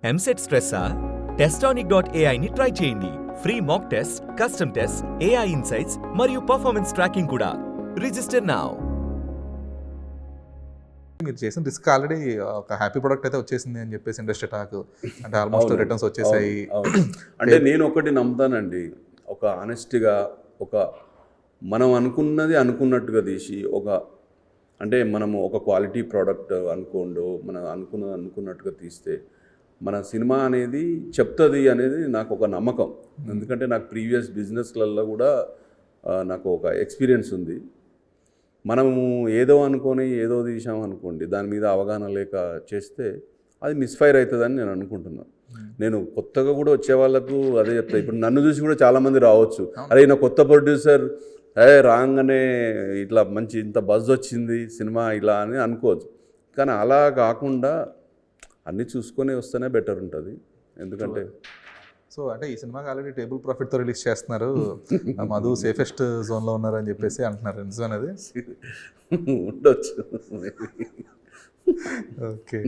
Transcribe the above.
EAMCET స్ట్రెస్సా? Testonic.ai ని try చేయండి. Free mock test, custom test, AI insights మరియు పర్ఫార్మెన్స్ ట్రాకింగ్ కూడా. Register now. మీరు చేసిన రిస్క్ ఆల్రెడీ ఒక హ్యాపీ ప్రొడక్ట్ అయితే వచ్చేసింది అని చెప్పేసి ఇండస్ట్రీ టాక్, అంటే ఆల్మోస్ట్ రిటర్న్స్ వచ్చేసాయి. అంటే నేను ఒకటి నమ్ముతానండి, ఒక ఆనెస్ట్గా ఒక మనం అనుకున్నది అనుకున్నట్టుగా తీసి అంటే మనము ఒక క్వాలిటీ ప్రోడక్ట్ అనుకోండు, మనం అనుకున్నట్టుగా తీస్తే మన సినిమా అనేది చెప్తుంది అనేది నాకు ఒక నమ్మకం. ఎందుకంటే నాకు ప్రీవియస్ బిజినెస్లలో కూడా నాకు ఒక ఎక్స్పీరియన్స్ ఉంది. మనము ఏదో అనుకొని ఏదో తీసామనుకోండి, దాని మీద అవగాహన లేక చేస్తే అది మిస్ఫైర్ అవుతుందని నేను అనుకుంటున్నాను. నేను కొత్తగా కూడా వచ్చే వాళ్ళకు అదే చెప్తాను. ఇప్పుడు నన్ను చూసి కూడా చాలామంది రావచ్చు, అరే నా కొత్త ప్రొడ్యూసర్ రాగానే ఇట్లా మంచి ఇంత బజ్ వచ్చింది సినిమా ఇలా అని అనుకోవచ్చు. కానీ అలా కాకుండా అన్నీ చూసుకొని వస్తేనే బెటర్ ఉంటుంది. ఎందుకంటే సో అంటే ఈ సినిమాకి ఆల్రెడీ టేబుల్ ప్రాఫిట్తో రిలీజ్ చేస్తున్నారు, మధు సేఫెస్ట్ జోన్లో ఉన్నారని చెప్పేసి అంటున్నారు. నిజం అనేది ఉండొచ్చు. ఓకే.